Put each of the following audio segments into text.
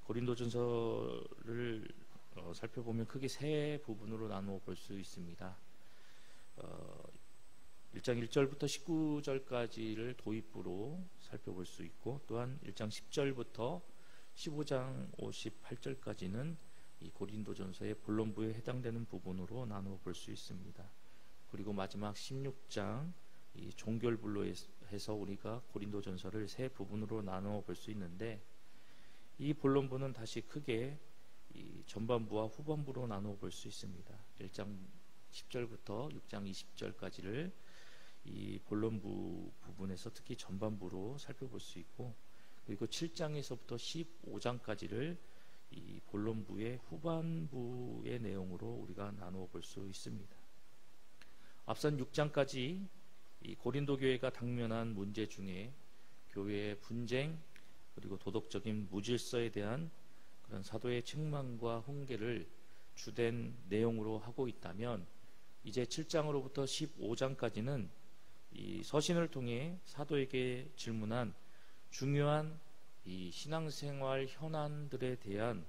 고린도전서를 살펴보면 크게 세 부분으로 나누어 볼 수 있습니다. 1장 1절부터 19절까지를 도입부로 살펴볼 수 있고, 또한 1장 10절부터 15장 58절까지는 이 고린도전서의 본론부에 해당되는 부분으로 나누어 볼 수 있습니다. 그리고 마지막 16장 이 종결부로 해서 우리가 고린도전서를 세 부분으로 나누어 볼 수 있는데, 이 본론부는 다시 크게 이 전반부와 후반부로 나누어 볼 수 있습니다. 1장 10절부터 6장 20절까지를 이 본론부 부분에서 특히 전반부로 살펴볼 수 있고, 그리고 7장에서부터 15장까지를 이 본론부의 후반부의 내용으로 우리가 나누어 볼 수 있습니다. 앞선 6장까지 이 고린도 교회가 당면한 문제 중에 교회의 분쟁, 그리고 도덕적인 무질서에 대한 그런 사도의 책망과 훈계를 주된 내용으로 하고 있다면, 이제 7장으로부터 15장까지는 이 서신을 통해 사도에게 질문한 중요한 이 신앙생활 현안들에 대한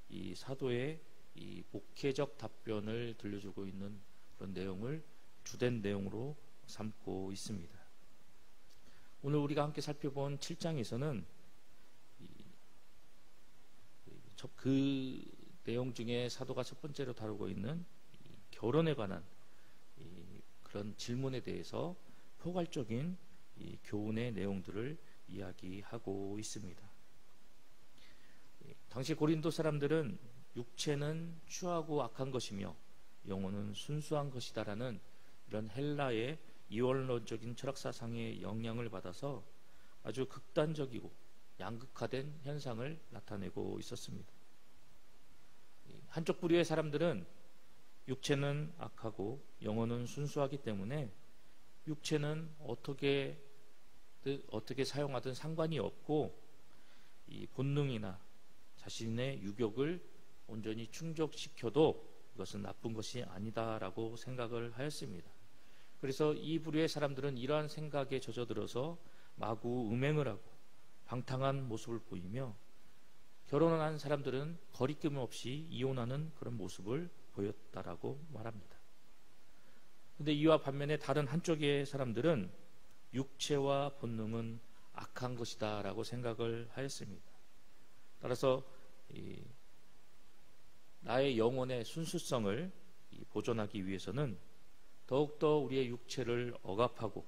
이 사도의 이 목회적 답변을 들려주고 있는 그런 내용을 주된 내용으로 삼고 있습니다. 오늘 우리가 함께 살펴본 7장에서는 그 내용 중에 사도가 첫 번째로 다루고 있는 결혼에 관한 그런 질문에 대해서 포괄적인 이 교훈의 내용들을 이야기하고 있습니다. 당시 고린도 사람들은 육체는 추하고 악한 것이며 영혼은 순수한 것이다라는 이런 헬라의 이원론적인 철학사상의 영향을 받아서 아주 극단적이고 양극화된 현상을 나타내고 있었습니다. 한쪽 부류의 사람들은 육체는 악하고 영혼은 순수하기 때문에 육체는 어떻게 사용하든 상관이 없고, 이 본능이나 자신의 유욕을 온전히 충족시켜도 이것은 나쁜 것이 아니다라고 생각을 하였습니다. 그래서 이 부류의 사람들은 이러한 생각에 젖어들어서 마구 음행을 하고 방탕한 모습을 보이며, 결혼한 사람들은 거리낌 없이 이혼하는 그런 모습을 보였다라고 말합니다. 그런데 이와 반면에 다른 한쪽의 사람들은 육체와 본능은 악한 것이다 라고 생각을 하였습니다. 따라서 나의 영혼의 순수성을 보존하기 위해서는 더욱더 우리의 육체를 억압하고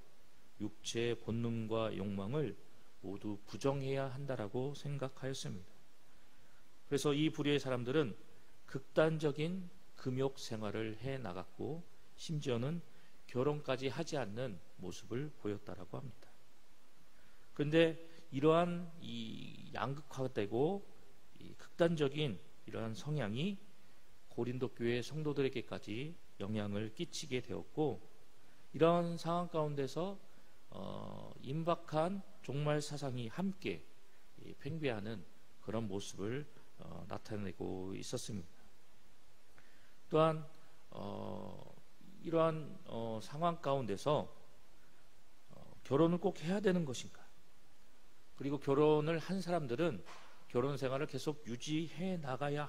육체의 본능과 욕망을 모두 부정해야 한다라고 생각하였습니다. 그래서 이 부류의 사람들은 극단적인 금욕 생활을 해 나갔고, 심지어는 결혼까지 하지 않는 모습을 보였다라고 합니다. 그런데 이러한 이 양극화되고 이 극단적인 이러한 성향이 고린도 교회 성도들에게까지 영향을 끼치게 되었고, 이러한 상황 가운데서 임박한 종말 사상이 함께 팽배하는 그런 모습을 나타내고 있었습니다. 또한 이러한 상황 가운데서 결혼을 꼭 해야 되는 것인가, 그리고 결혼을 한 사람들은 결혼 생활을 계속 유지해 나가야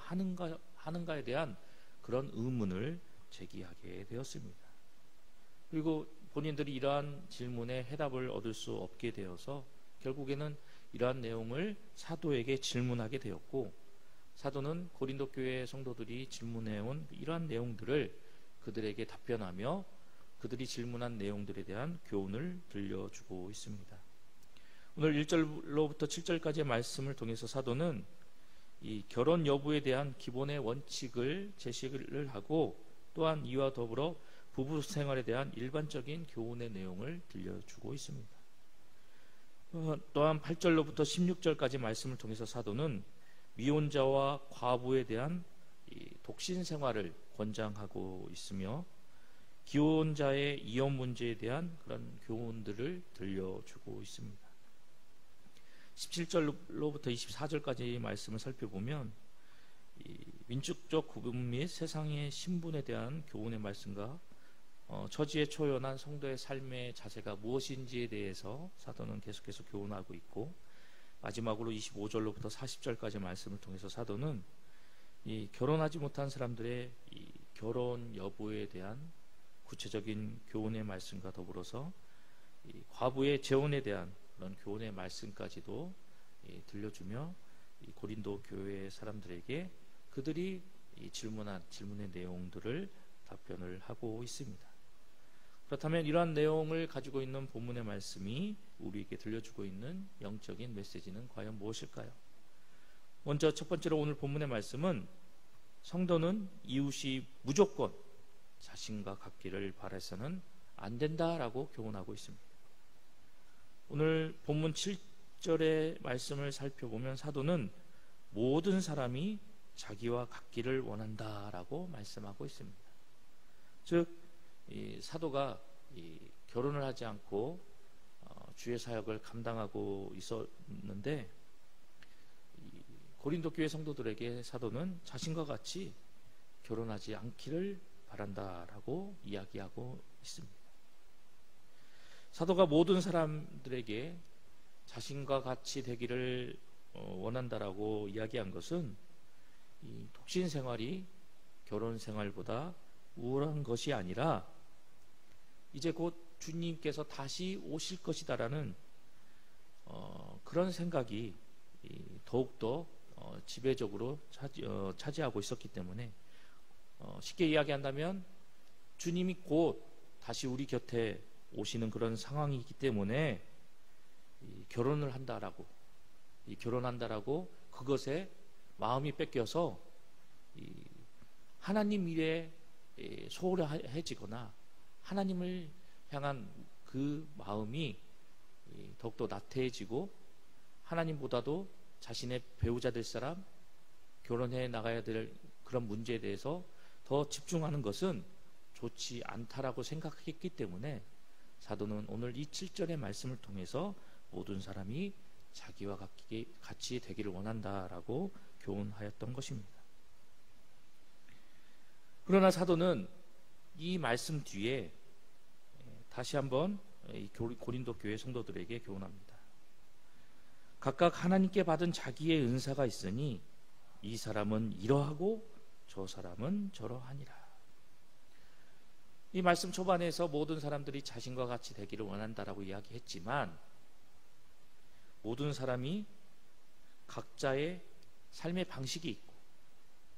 하는가에 대한 그런 의문을 제기하게 되었습니다. 그리고 본인들이 이러한 질문에 해답을 얻을 수 없게 되어서 결국에는 이러한 내용을 사도에게 질문하게 되었고, 사도는 고린도 교회 성도들이 질문해온 이러한 내용들을 그들에게 답변하며 그들이 질문한 내용들에 대한 교훈을 들려주고 있습니다. 오늘 1절로부터 7절까지의 말씀을 통해서 사도는 이 결혼 여부에 대한 기본의 원칙을 제시를 하고, 또한 이와 더불어 부부 생활에 대한 일반적인 교훈의 내용을 들려주고 있습니다. 또한 8절로부터 16절까지 말씀을 통해서 사도는 미혼자와 과부에 대한 독신 생활을 권장하고 있으며, 기혼자의 이혼 문제에 대한 그런 교훈들을 들려주고 있습니다. 17절로부터 24절까지 말씀을 살펴보면 민족적 구분 및 세상의 신분에 대한 교훈의 말씀과 처지에 초연한 성도의 삶의 자세가 무엇인지에 대해서 사도는 계속해서 교훈하고 있고, 마지막으로 25절로부터 40절까지 말씀을 통해서 사도는 이 결혼하지 못한 사람들의 이 결혼 여부에 대한 구체적인 교훈의 말씀과 더불어서 이 과부의 재혼에 대한 그런 교훈의 말씀까지도 들려주며 이 고린도 교회 사람들에게 그들이 질문한 질문의 내용들을 답변을 하고 있습니다. 그렇다면 이러한 내용을 가지고 있는 본문의 말씀이 우리에게 들려주고 있는 영적인 메시지는 과연 무엇일까요? 먼저 첫 번째로 오늘 본문의 말씀은 성도는 이웃이 무조건 자신과 같기를 바라서는 안 된다라고 교훈하고 있습니다. 오늘 본문 7절의 말씀을 살펴보면 사도는 모든 사람이 자기와 같기를 원한다라고 말씀하고 있습니다. 즉 이 사도가 결혼을 하지 않고 주의 사역을 감당하고 있었는데 고린도 교회 성도들에게 사도는 자신과 같이 결혼하지 않기를 바란다라고 이야기하고 있습니다. 사도가 모든 사람들에게 자신과 같이 되기를 원한다라고 이야기한 것은 이 독신 생활이 결혼 생활보다 우월한 것이 아니라 이제 곧 주님께서 다시 오실 것이다라는 그런 생각이 더욱더 지배적으로 차지하고 있었기 때문에 쉽게 이야기한다면 주님이 곧 다시 우리 곁에 오시는 그런 상황이기 때문에 결혼을 한다라고 결혼한다라고 그것에 마음이 뺏겨서 하나님 일에 소홀해지거나 하나님을 향한 그 마음이 더욱더 나태해지고 하나님보다도 자신의 배우자 될 사람, 결혼해 나가야 될 그런 문제에 대해서 더 집중하는 것은 좋지 않다라고 생각했기 때문에 사도는 오늘 이 7절의 말씀을 통해서 모든 사람이 자기와 같이 되기를 원한다라고 교훈하였던 것입니다. 그러나 사도는 이 말씀 뒤에 다시 한번 고린도 교회 성도들에게 교훈합니다. 각각 하나님께 받은 자기의 은사가 있으니 이 사람은 이러하고 저 사람은 저러하니라. 이 말씀 초반에서 모든 사람들이 자신과 같이 되기를 원한다라고 이야기했지만 모든 사람이 각자의 삶의 방식이 있고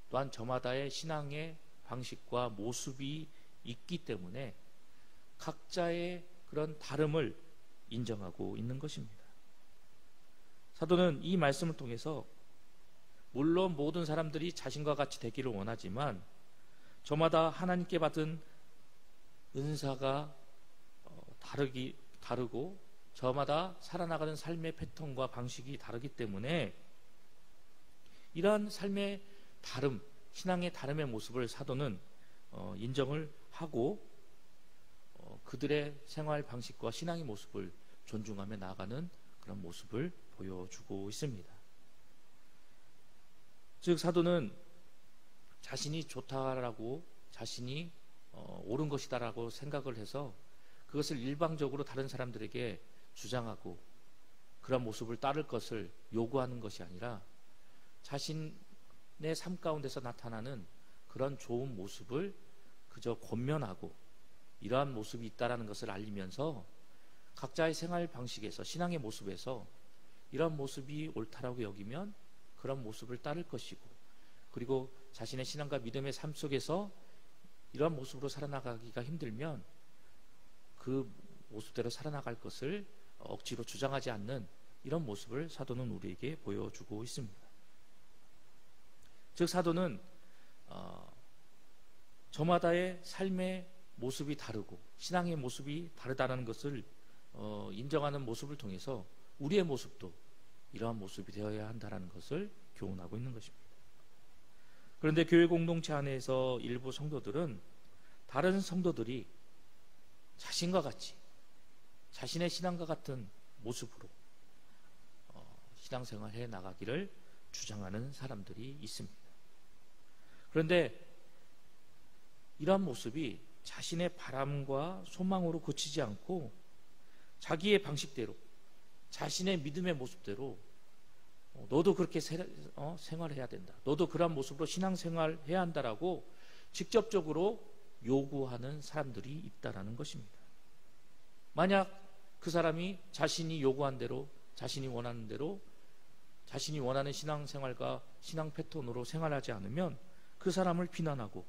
또한 저마다의 신앙의 방식과 모습이 있기 때문에 각자의 그런 다름을 인정하고 있는 것입니다. 사도는 이 말씀을 통해서 물론 모든 사람들이 자신과 같이 되기를 원하지만 저마다 하나님께 받은 은사가 다르고 저마다 살아나가는 삶의 패턴과 방식이 다르기 때문에 이러한 삶의 다름, 신앙의 다름의 모습을 사도는 인정을 하고 그들의 생활 방식과 신앙의 모습을 존중하며 나아가는 그런 모습을 보여주고 있습니다. 즉 사도는 자신이 좋다라고 자신이 옳은 것이다라고 생각을 해서 그것을 일방적으로 다른 사람들에게 주장하고 그런 모습을 따를 것을 요구하는 것이 아니라 자신의 삶 가운데서 나타나는 그런 좋은 모습을 그저 권면하고 이러한 모습이 있다라는 것을 알리면서 각자의 생활 방식에서 신앙의 모습에서 이런 모습이 옳다라고 여기면 그런 모습을 따를 것이고 그리고 자신의 신앙과 믿음의 삶 속에서 이런 모습으로 살아나가기가 힘들면 그 모습대로 살아나갈 것을 억지로 주장하지 않는 이런 모습을 사도는 우리에게 보여주고 있습니다. 즉 사도는 저마다의 삶의 모습이 다르고 신앙의 모습이 다르다는 것을 인정하는 모습을 통해서 우리의 모습도 이러한 모습이 되어야 한다는 것을 교훈하고 있는 것입니다. 그런데 교회 공동체 안에서 일부 성도들은 다른 성도들이 자신과 같이 자신의 신앙과 같은 모습으로 신앙생활을 해 나가기를 주장하는 사람들이 있습니다. 그런데 이러한 모습이 자신의 바람과 소망으로 그치지 않고 자기의 방식대로 자신의 믿음의 모습대로 너도 그렇게 생활해야 된다. 너도 그런 모습으로 신앙생활해야 한다라고 직접적으로 요구하는 사람들이 있다라는 것입니다. 만약 그 사람이 자신이 요구한 대로, 자신이 원하는 대로, 자신이 원하는 신앙생활과 신앙 패턴으로 생활하지 않으면 그 사람을 비난하고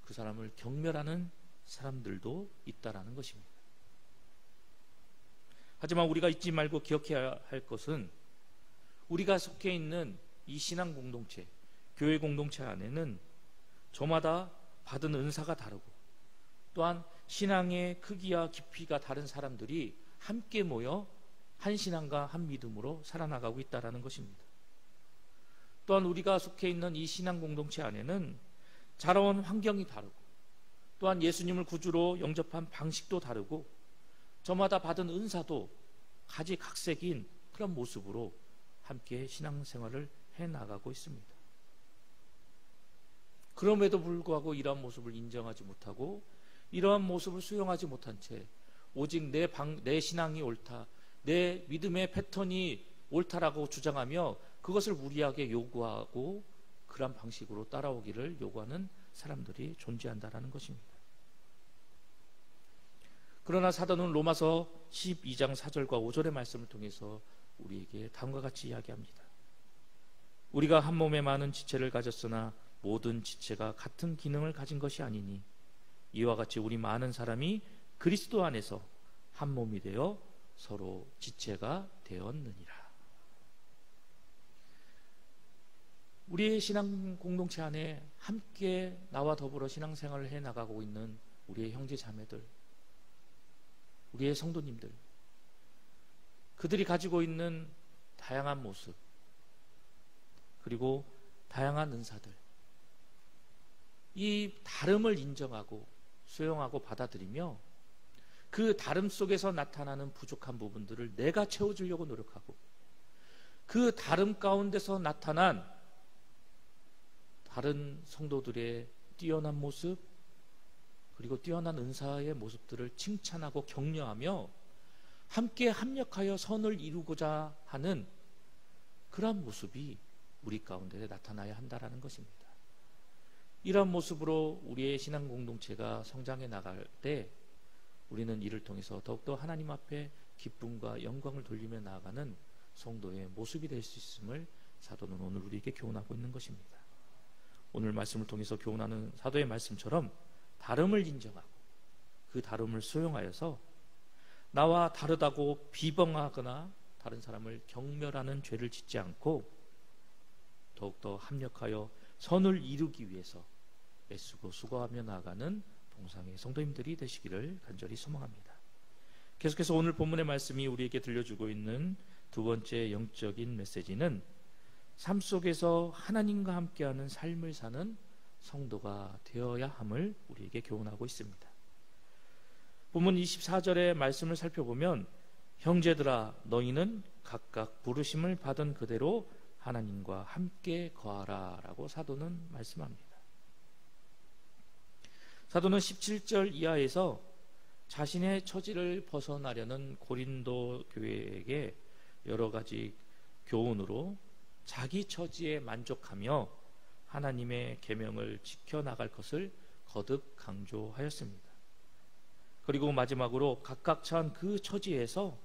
그 사람을 경멸하는 사람들도 있다라는 것입니다. 하지만 우리가 잊지 말고 기억해야 할 것은 우리가 속해 있는 이 신앙 공동체, 교회 공동체 안에는 저마다 받은 은사가 다르고 또한 신앙의 크기와 깊이가 다른 사람들이 함께 모여 한 신앙과 한 믿음으로 살아나가고 있다는 것입니다. 또한 우리가 속해 있는 이 신앙 공동체 안에는 자라온 환경이 다르고 또한 예수님을 구주로 영접한 방식도 다르고 저마다 받은 은사도 가지각색인 그런 모습으로 함께 신앙생활을 해나가고 있습니다. 그럼에도 불구하고 이러한 모습을 인정하지 못하고 이러한 모습을 수용하지 못한 채 오직 내 신앙이 옳다, 내 믿음의 패턴이 옳다라고 주장하며 그것을 무리하게 요구하고 그런 방식으로 따라오기를 요구하는 사람들이 존재한다는 것입니다. 그러나 사도는 로마서 12장 4절과 5절의 말씀을 통해서 우리에게 다음과 같이 이야기합니다. 우리가 한 몸에 많은 지체를 가졌으나 모든 지체가 같은 기능을 가진 것이 아니니 이와 같이 우리 많은 사람이 그리스도 안에서 한 몸이 되어 서로 지체가 되었느니라. 우리의 신앙 공동체 안에 함께 나와 더불어 신앙생활을 해나가고 있는 우리의 형제 자매들, 우리의 성도님들, 그들이 가지고 있는 다양한 모습 그리고 다양한 은사들, 이 다름을 인정하고 수용하고 받아들이며 그 다름 속에서 나타나는 부족한 부분들을 내가 채워주려고 노력하고 그 다름 가운데서 나타난 다른 성도들의 뛰어난 모습 그리고 뛰어난 은사의 모습들을 칭찬하고 격려하며 함께 합력하여 선을 이루고자 하는 그러한 모습이 우리 가운데 나타나야 한다는 것입니다. 이러한 모습으로 우리의 신앙 공동체가 성장해 나갈 때 우리는 이를 통해서 더욱더 하나님 앞에 기쁨과 영광을 돌리며 나아가는 성도의 모습이 될 수 있음을 사도는 오늘 우리에게 교훈하고 있는 것입니다. 오늘 말씀을 통해서 교훈하는 사도의 말씀처럼 다름을 인정하고 그 다름을 수용하여서 나와 다르다고 비방하거나 다른 사람을 경멸하는 죄를 짓지 않고 더욱더 합력하여 선을 이루기 위해서 애쓰고 수고하며 나아가는 동상의 성도님들이 되시기를 간절히 소망합니다. 계속해서 오늘 본문의 말씀이 우리에게 들려주고 있는 두 번째 영적인 메시지는 삶 속에서 하나님과 함께하는 삶을 사는 성도가 되어야 함을 우리에게 교훈하고 있습니다. 본문 24절의 말씀을 살펴보면 형제들아 너희는 각각 부르심을 받은 그대로 하나님과 함께 거하라 라고 사도는 말씀합니다. 사도는 17절 이하에서 자신의 처지를 벗어나려는 고린도 교회에게 여러 가지 교훈으로 자기 처지에 만족하며 하나님의 계명을 지켜나갈 것을 거듭 강조하였습니다. 그리고 마지막으로 각각 처한 그 처지에서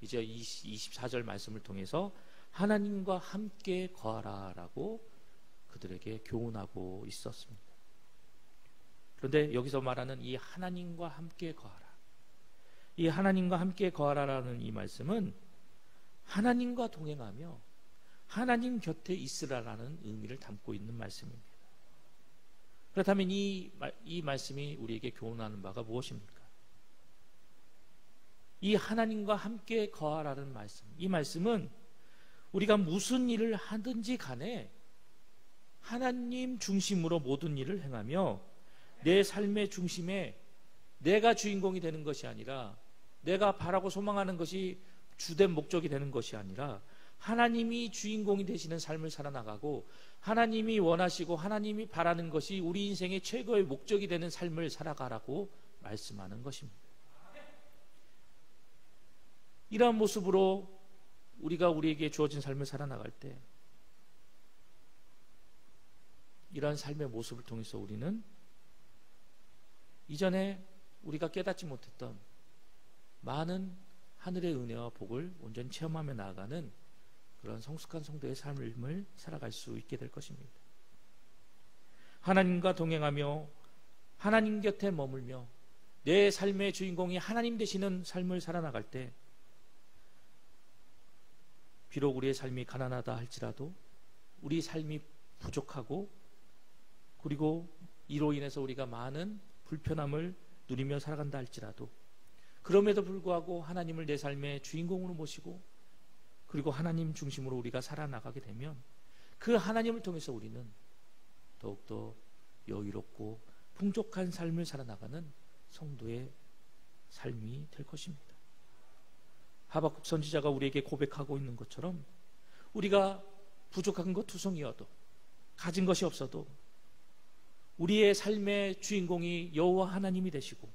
이제 24절 말씀을 통해서 하나님과 함께 거하라 라고 그들에게 교훈하고 있었습니다. 그런데 여기서 말하는 이 하나님과 함께 거하라, 이 하나님과 함께 거하라라는 이 말씀은 하나님과 동행하며 하나님 곁에 있으라라는 의미를 담고 있는 말씀입니다. 그렇다면 이 말씀이 우리에게 교훈하는 바가 무엇입니까? 이 하나님과 함께 거하라는 말씀, 이 말씀은 우리가 무슨 일을 하든지 간에 하나님 중심으로 모든 일을 행하며 내 삶의 중심에 내가 주인공이 되는 것이 아니라 내가 바라고 소망하는 것이 주된 목적이 되는 것이 아니라 하나님이 주인공이 되시는 삶을 살아나가고 하나님이 원하시고 하나님이 바라는 것이 우리 인생의 최고의 목적이 되는 삶을 살아가라고 말씀하는 것입니다. 이러한 모습으로 우리가 우리에게 주어진 삶을 살아나갈 때 이러한 삶의 모습을 통해서 우리는 이전에 우리가 깨닫지 못했던 많은 하늘의 은혜와 복을 온전히 체험하며 나아가는 그런 성숙한 성도의 삶을 살아갈 수 있게 될 것입니다. 하나님과 동행하며 하나님 곁에 머물며 내 삶의 주인공이 하나님 되시는 삶을 살아나갈 때 비록 우리의 삶이 가난하다 할지라도 우리 삶이 부족하고 그리고 이로 인해서 우리가 많은 불편함을 누리며 살아간다 할지라도 그럼에도 불구하고 하나님을 내 삶의 주인공으로 모시고 그리고 하나님 중심으로 우리가 살아나가게 되면 그 하나님을 통해서 우리는 더욱더 여유롭고 풍족한 삶을 살아나가는 성도의 삶이 될 것입니다. 하박국 선지자가 우리에게 고백하고 있는 것처럼 우리가 부족한 것 투성이어도 가진 것이 없어도 우리의 삶의 주인공이 여호와 하나님이 되시고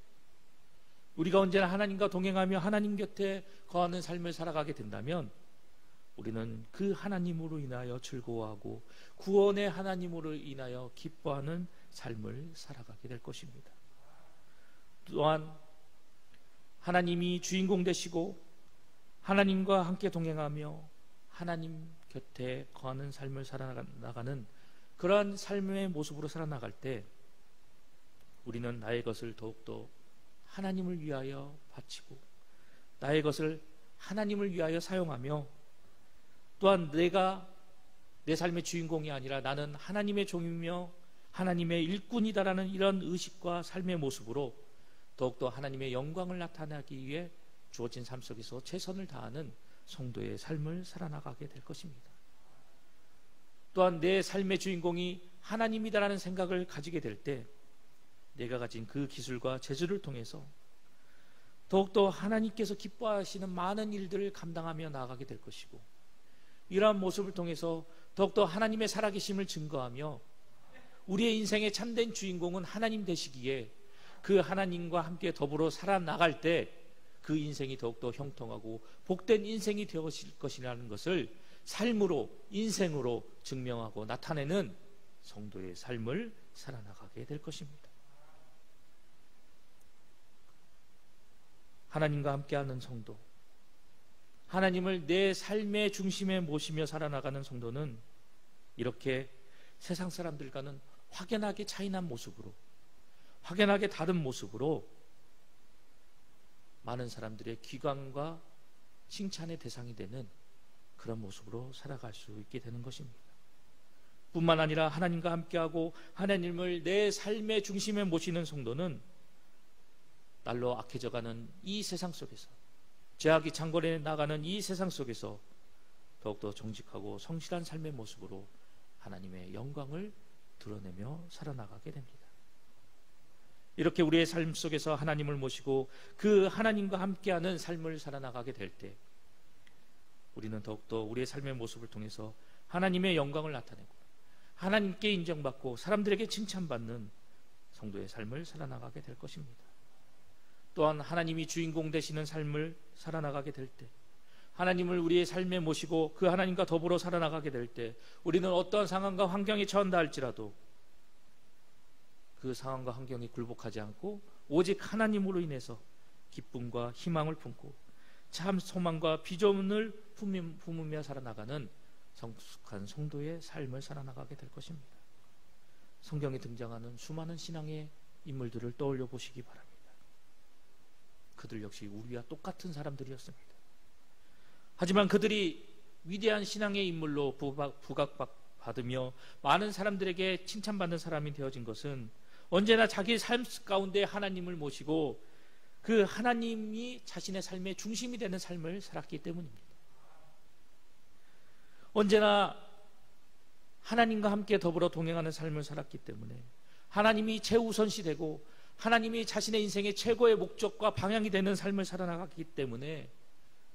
우리가 언제나 하나님과 동행하며 하나님 곁에 거하는 삶을 살아가게 된다면 우리는 그 하나님으로 인하여 즐거워하고 구원의 하나님으로 인하여 기뻐하는 삶을 살아가게 될 것입니다. 또한 하나님이 주인공 되시고 하나님과 함께 동행하며 하나님 곁에 거하는 삶을 살아나가는 그러한 삶의 모습으로 살아나갈 때 우리는 나의 것을 더욱더 하나님을 위하여 바치고 나의 것을 하나님을 위하여 사용하며 또한 내가 내 삶의 주인공이 아니라 나는 하나님의 종이며 하나님의 일꾼이다라는 이런 의식과 삶의 모습으로 더욱더 하나님의 영광을 나타내기 위해 주어진 삶 속에서 최선을 다하는 성도의 삶을 살아나가게 될 것입니다. 또한 내 삶의 주인공이 하나님이다라는 생각을 가지게 될 때 내가 가진 그 기술과 재주를 통해서 더욱더 하나님께서 기뻐하시는 많은 일들을 감당하며 나아가게 될 것이고 이러한 모습을 통해서 더욱더 하나님의 살아계심을 증거하며 우리의 인생의 참된 주인공은 하나님 되시기에 그 하나님과 함께 더불어 살아나갈 때 그 인생이 더욱더 형통하고 복된 인생이 되어질 것이라는 것을 삶으로 인생으로 증명하고 나타내는 성도의 삶을 살아나가게 될 것입니다. 하나님과 함께하는 성도, 하나님을 내 삶의 중심에 모시며 살아나가는 성도는 이렇게 세상 사람들과는 확연하게 차이난 모습으로 확연하게 다른 모습으로 많은 사람들의 귀감과 칭찬의 대상이 되는 그런 모습으로 살아갈 수 있게 되는 것입니다. 뿐만 아니라 하나님과 함께하고 하나님을 내 삶의 중심에 모시는 성도는 날로 악해져가는 이 세상 속에서 죄악이 창궐해 나가는 이 세상 속에서 더욱더 정직하고 성실한 삶의 모습으로 하나님의 영광을 드러내며 살아나가게 됩니다. 이렇게 우리의 삶 속에서 하나님을 모시고 그 하나님과 함께하는 삶을 살아나가게 될 때 우리는 더욱더 우리의 삶의 모습을 통해서 하나님의 영광을 나타내고 하나님께 인정받고 사람들에게 칭찬받는 성도의 삶을 살아나가게 될 것입니다. 또한 하나님이 주인공 되시는 삶을 살아나가게 될 때 하나님을 우리의 삶에 모시고 그 하나님과 더불어 살아나가게 될 때 우리는 어떠한 상황과 환경에 처한다 할지라도 그 상황과 환경이 굴복하지 않고 오직 하나님으로 인해서 기쁨과 희망을 품고 참 소망과 비전을 품으며 살아나가는 성숙한 성도의 삶을 살아나가게 될 것입니다. 성경에 등장하는 수많은 신앙의 인물들을 떠올려 보시기 바랍니다. 그들 역시 우리와 똑같은 사람들이었습니다. 하지만 그들이 위대한 신앙의 인물로 부각받으며 많은 사람들에게 칭찬받는 사람이 되어진 것은 언제나 자기 삶 가운데 하나님을 모시고 그 하나님이 자신의 삶의 중심이 되는 삶을 살았기 때문입니다. 언제나 하나님과 함께 더불어 동행하는 삶을 살았기 때문에 하나님이 최우선시 되고 하나님이 자신의 인생의 최고의 목적과 방향이 되는 삶을 살아나갔기 때문에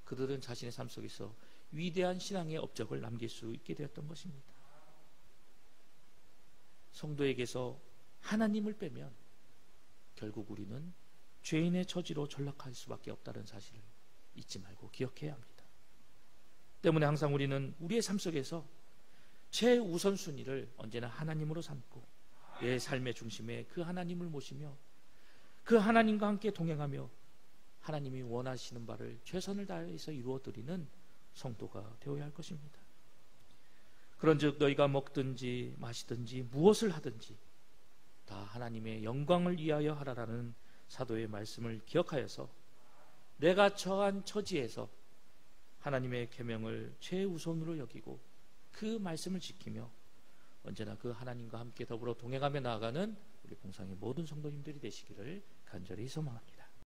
그들은 자신의 삶 속에서 위대한 신앙의 업적을 남길 수 있게 되었던 것입니다. 성도에게서 하나님을 빼면 결국 우리는 죄인의 처지로 전락할 수밖에 없다는 사실을 잊지 말고 기억해야 합니다. 때문에 항상 우리는 우리의 삶 속에서 최우선순위를 언제나 하나님으로 삼고 내 삶의 중심에 그 하나님을 모시며 그 하나님과 함께 동행하며 하나님이 원하시는 바를 최선을 다해서 이루어드리는 성도가 되어야 할 것입니다. 그런즉 너희가 먹든지 마시든지 무엇을 하든지 다 하나님의 영광을 위하여 하라라는 사도의 말씀을 기억하여서 내가 처한 처지에서 하나님의 계명을 최우선으로 여기고 그 말씀을 지키며 언제나 그 하나님과 함께 더불어 동행하며 나아가는 우리 봉상의 모든 성도님들이 되시기를 간절히 소망합니다.